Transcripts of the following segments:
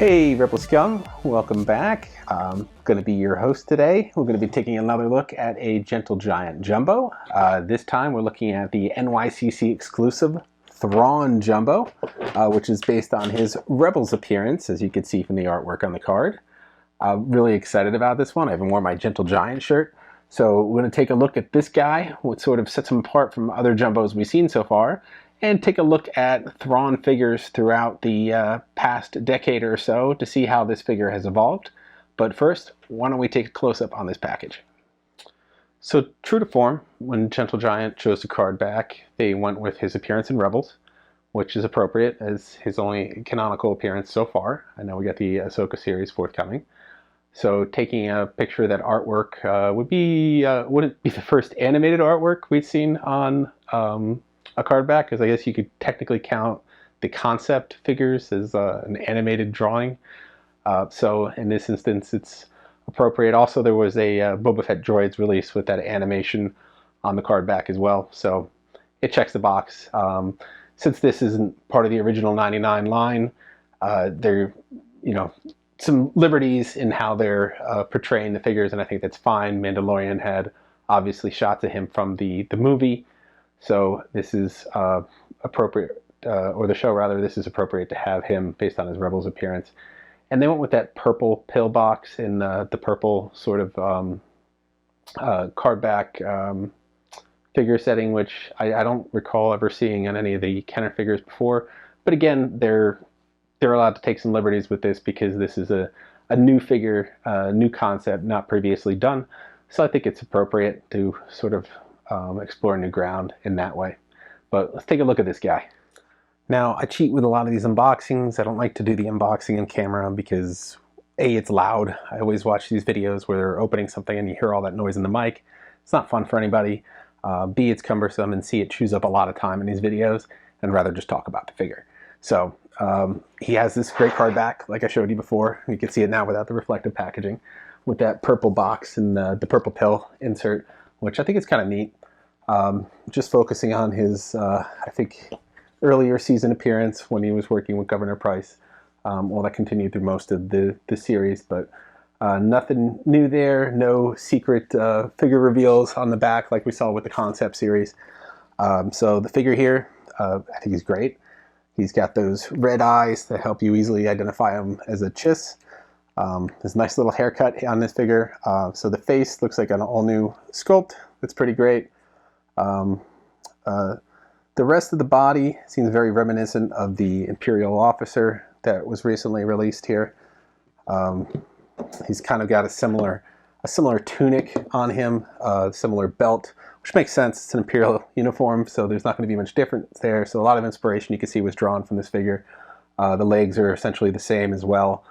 Hey Rebel Scum, welcome back. I'm going to be your host today. We're going to be taking another look at a Gentle Giant Jumbo. This time we're looking at the NYCC exclusive Thrawn Jumbo, which is based on his Rebels appearance, as you can see from the artwork on the card. I'm really excited about this one. I haven't worn my Gentle Giant shirt. So we're going to take a look at this guy, what sort of sets him apart from other Jumbos we've seen so far, and take a look at Thrawn figures throughout the past decade or so to see how this figure has evolved. But first, why don't we take a close-up on this package. So true to form, when Gentle Giant chose the card back, they went with his appearance in Rebels, which is appropriate as his only canonical appearance so far. I know we got the Ahsoka series forthcoming. So taking a picture of that artwork wouldn't be the first animated artwork we've seen on a card back, because I guess you could technically count the concept figures as an animated drawing. So in this instance, it's appropriate. Also, there was a Boba Fett Droids release with that animation on the card back as well. So it checks the box. Since this isn't part of the original 99 line, there, some liberties in how they're portraying the figures, and I think that's fine. Mandalorian had obviously shots of him from the movie. So this is appropriate, or the show rather, this is appropriate to have him based on his Rebels appearance. And they went with that purple pill box in the purple sort of cardback figure setting, which I don't recall ever seeing on any of the Kenner figures before. But again, they're allowed to take some liberties with this because this is a new figure, new concept, not previously done. So I think it's appropriate to sort of explore new ground in that way. But let's take a look at this guy. Now, I cheat with a lot of these unboxings. I don't like to do the unboxing on camera because A, it's loud. I always watch these videos where they're opening something and you hear all that noise in the mic. It's not fun for anybody. B, it's cumbersome, and C, it chews up a lot of time in these videos, and I'd rather just talk about the figure. So he has this great card back, like I showed you before. You can see it now without the reflective packaging, with that purple box and the purple pill insert, which I think is kind of neat. Just focusing on his, I think, earlier season appearance when he was working with Governor Price. Well, that continued through most of the series, but nothing new there. No secret figure reveals on the back like we saw with the concept series. So the figure here, I think he's great. He's got those red eyes that help you easily identify him as a Chiss. There's a nice little haircut on this figure. So the face looks like an all-new sculpt. That's pretty great. The rest of the body seems very reminiscent of the Imperial officer that was recently released here. He's kind of got a similar tunic on him, similar belt, which makes sense. It's an Imperial uniform, so there's not going to be much difference there. So a lot of inspiration you can see was drawn from this figure. The legs are essentially the same as well.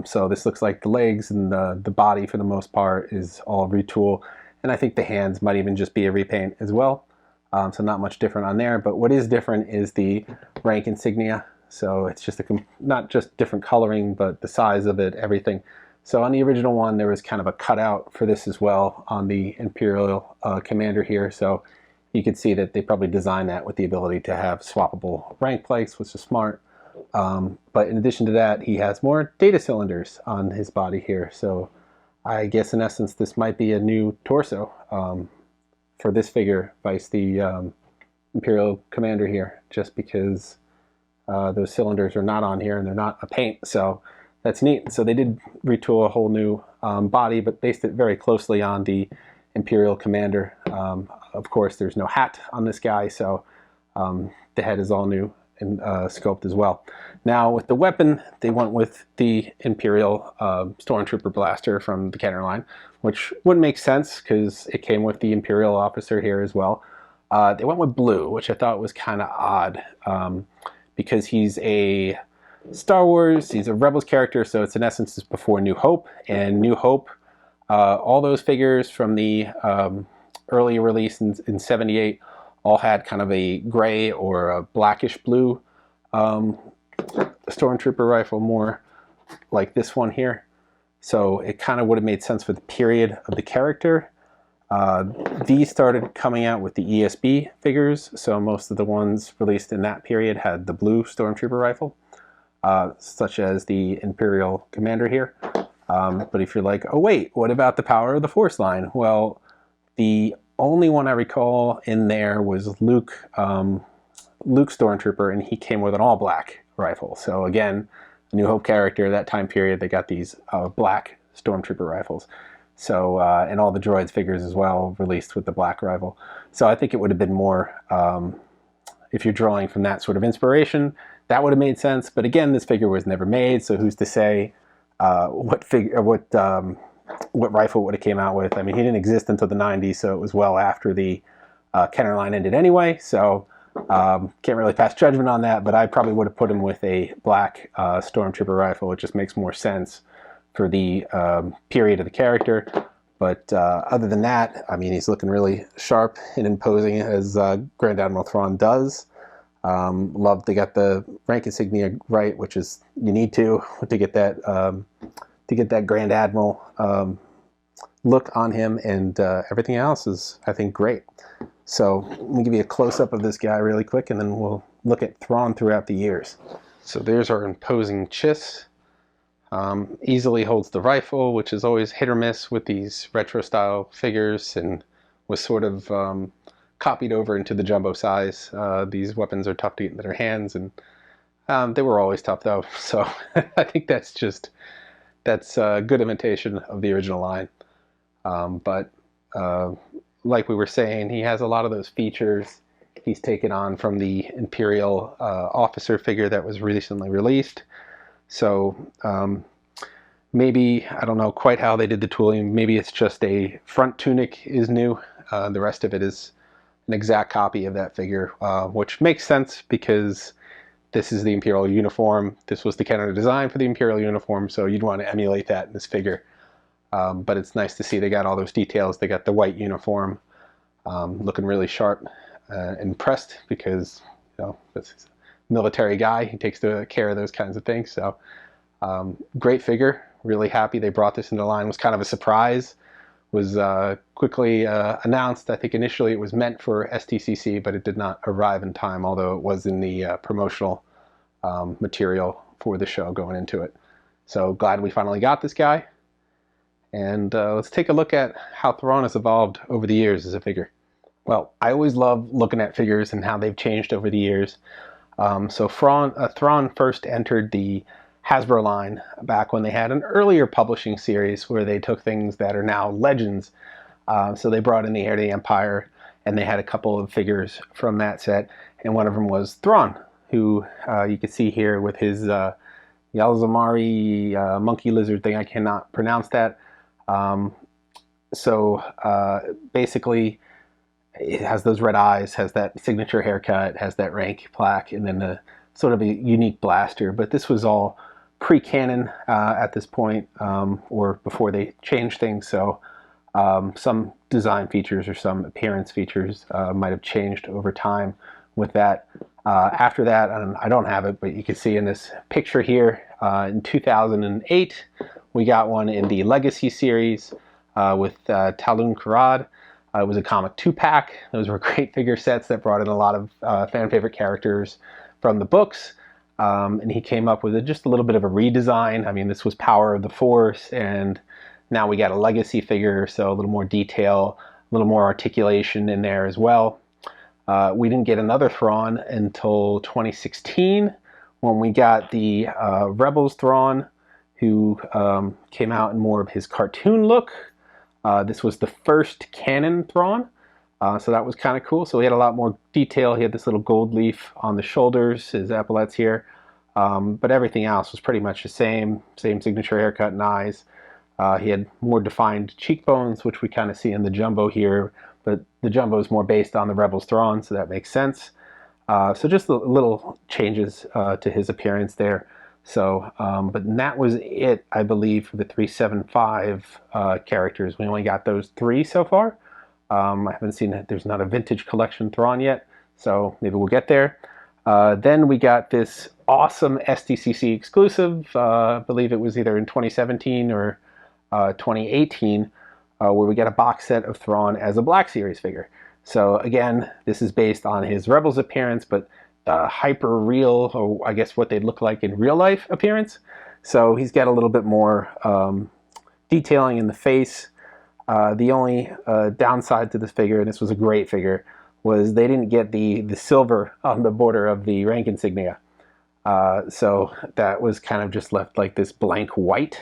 So this looks like the legs, and the body for the most part is all retool. And I think the hands might even just be a repaint as well. So not much different on there. But what is different is the rank insignia. So it's just not just different coloring, but the size of it, everything. So on the original one, there was kind of a cutout for this as well on the Imperial commander here. So you could see that they probably designed that with the ability to have swappable rank plates, which is smart. But in addition to that, he has more data cylinders on his body here. So I guess in essence, this might be a new torso for this figure, vice the Imperial commander here, just because those cylinders are not on here and they're not a paint. So that's neat. So they did retool a whole new body, but based it very closely on the Imperial commander. Of course, there's no hat on this guy, so the head is all new and sculpt as well. Now with the weapon, they went with the Imperial Stormtrooper blaster from the Kenner line, which wouldn't make sense because it came with the Imperial officer here as well. They went with blue, which I thought was kind of odd because he's a Star Wars, he's a Rebels character, so it's in essence it's before New Hope. And New Hope, all those figures from the earlier release in 78 all had kind of a gray or a blackish blue Stormtrooper rifle, more like this one here. So it kind of would have made sense for the period of the character. These started coming out with the ESB figures, so most of the ones released in that period had the blue Stormtrooper rifle. such as the Imperial Commander here. But if you're like, oh wait, what about the Power of the Force line? Well, the only one I recall in there was Luke Stormtrooper, and he came with an all-black rifle. So again, a New Hope character, that time period, they got these black Stormtrooper rifles. So, and all the droids figures as well, released with the black rifle. So I think it would have been more, if you're drawing from that sort of inspiration, that would have made sense. But again, this figure was never made, so who's to say what rifle would have came out with? I mean, he didn't exist until the 90s, so it was well after the Kenner line ended anyway. So can't really pass judgment on that, but I probably would have put him with a black Stormtrooper rifle. It just makes more sense for the period of the character. But other than that, I mean, he's looking really sharp and imposing as Grand Admiral Thrawn does. Love they got the rank insignia right, which is you need to get that Grand Admiral look on him, and everything else is, I think, great. So let me give you a close-up of this guy really quick, and then we'll look at Thrawn throughout the years. So there's our imposing Chiss. Easily holds the rifle, which is always hit or miss with these retro-style figures, and was sort of copied over into the jumbo size. These weapons are tough to get into their hands, and they were always tough, though. So I think that's a good imitation of the original line. But like we were saying, he has a lot of those features he's taken on from the Imperial officer figure that was recently released. So maybe, I don't know quite how they did the tooling, maybe it's just a front tunic is new. The rest of it is an exact copy of that figure, which makes sense because this is the Imperial uniform. This was the Kenner design for the Imperial uniform, so you'd want to emulate that in this figure. But it's nice to see they got all those details. They got the white uniform, looking really sharp. Impressed because, you know, this is a military guy. He takes care of those kinds of things. So great figure. Really happy they brought this into the line. It was kind of a surprise. Was quickly announced. I think initially it was meant for STCC, but it did not arrive in time, although it was in the promotional material for the show going into it. So glad we finally got this guy. And let's take a look at how Thrawn has evolved over the years as a figure. Well, I always love looking at figures and how they've changed over the years. So Thrawn first entered the Hasbro line back when they had an earlier publishing series where they took things that are now legends. So they brought in the Heir to the Empire, and they had a couple of figures from that set, and one of them was Thrawn, who you can see here with his Yalzamari monkey lizard thing. I cannot pronounce that. Basically, it has those red eyes, has that signature haircut, has that rank plaque, and then the sort of a unique blaster. But this was all pre-canon at this point, or before they changed things. So some design features or some appearance features might have changed over time with that. After that, I don't have it, but you can see in this picture here, in 2008, we got one in the Legacy series with Talon Karad. It was a comic 2-pack. Those were great figure sets that brought in a lot of fan favorite characters from the books. And he came up with just a little bit of a redesign. I mean, this was Power of the Force, and now we got a Legacy figure, so a little more detail, a little more articulation in there as well. We didn't get another Thrawn until 2016 when we got the Rebels Thrawn, who came out in more of his cartoon look. This was the first canon Thrawn, so that was kind of cool. So he had a lot more detail. He had this little gold leaf on the shoulders, his epaulets here, but everything else was pretty much the same signature haircut and eyes. He had more defined cheekbones, which we kind of see in the Jumbo here, but the Jumbo is more based on the Rebels Thrawn, so that makes sense. So just little changes to his appearance there. So, but that was it, I believe, for the 375 characters. We only got those 3 so far. I haven't seen it. There's not a vintage collection Thrawn yet, so maybe we'll get there. Then we got this awesome STCC exclusive. I believe it was either in 2017 or 2018, where we get a box set of Thrawn as a Black Series figure. So again, this is based on his Rebels appearance, but hyper real, or I guess what they'd look like in real life appearance. So he's got a little bit more detailing in the face. The only downside to this figure, and this was a great figure, was they didn't get the silver on the border of the rank insignia. So that was kind of just left like this blank white,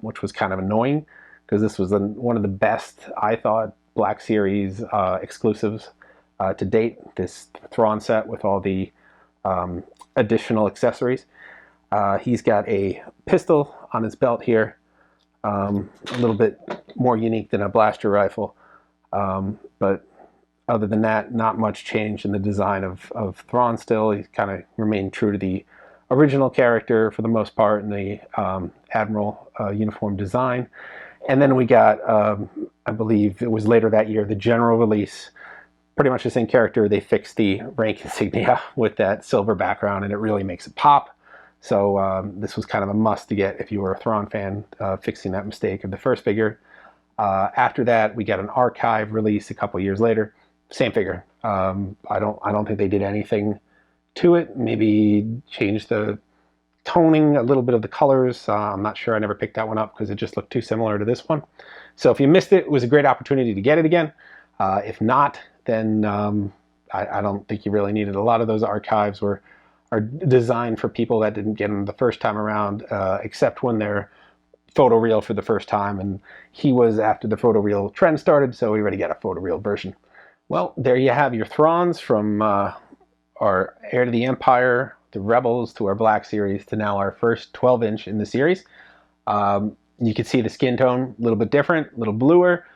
which was kind of annoying, because this was one of the best, I thought, Black Series exclusives to date. This Thrawn set with all the additional accessories. He's got a pistol on his belt here, a little bit more unique than a blaster rifle, but other than that, not much change in the design of Thrawn still. He's kind of remained true to the original character for the most part in the Admiral uniform design. And then we got, I believe it was later that year, the general release, pretty much the same character. They fixed the rank insignia with that silver background, and it really makes it pop. So this was kind of a must to get if you were a Thrawn fan, fixing that mistake of the first figure. After that, we got an archive release a couple years later. Same figure. I don't think they did anything to it. Maybe changed the toning, a little bit of the colors. I'm not sure. I never picked that one up because it just looked too similar to this one. So if you missed it, it was a great opportunity to get it again. If not, then I don't think you really need it. A lot of those archives are designed for people that didn't get them the first time around, except when they're photoreal for the first time. And he was after the photoreal trend started, so we already got a photoreal version. Well, there you have your Thrawns from our Heir to the Empire, the Rebels, to our Black Series, to now our first 12-inch in the series. You can see the skin tone a little bit different, a little bluer.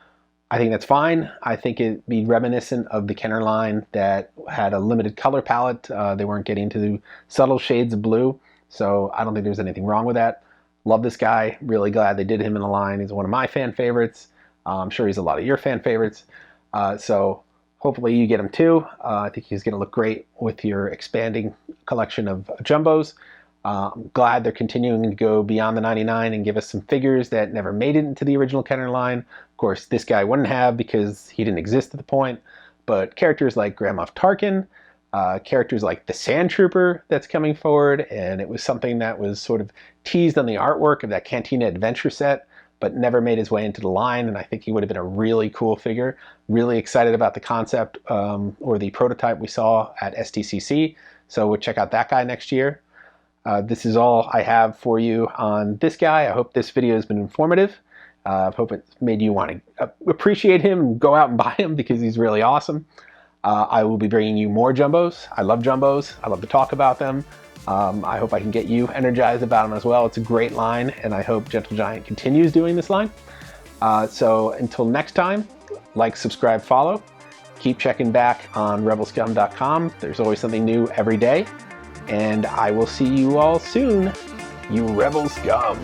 I think that's fine. I think it'd be reminiscent of the Kenner line that had a limited color palette. They weren't getting to the subtle shades of blue, so I don't think there's anything wrong with that. Love this guy. Really glad they did him in the line. He's one of my fan favorites. I'm sure he's a lot of your fan favorites. So hopefully you get him too. I think he's going to look great with your expanding collection of jumbos. I'm glad they're continuing to go beyond the 99 and give us some figures that never made it into the original Kenner line. Of course, this guy wouldn't have because he didn't exist at the point, but characters like Grand Moff Tarkin, characters like the Sand Trooper that's coming forward, and it was something that was sort of teased on the artwork of that Cantina Adventure set, but never made his way into the line, and I think he would have been a really cool figure. Really excited about the concept or the prototype we saw at STCC, so we'll check out that guy next year. This is all I have for you on this guy. I hope this video has been informative. I hope it's made you want to appreciate him and go out and buy him because he's really awesome. I will be bringing you more jumbos. I love jumbos. I love to talk about them. I hope I can get you energized about them as well. It's a great line, and I hope Gentle Giant continues doing this line. So until next time, like, subscribe, follow. Keep checking back on rebelscum.com. There's always something new every day. And I will see you all soon, you Rebel Scum.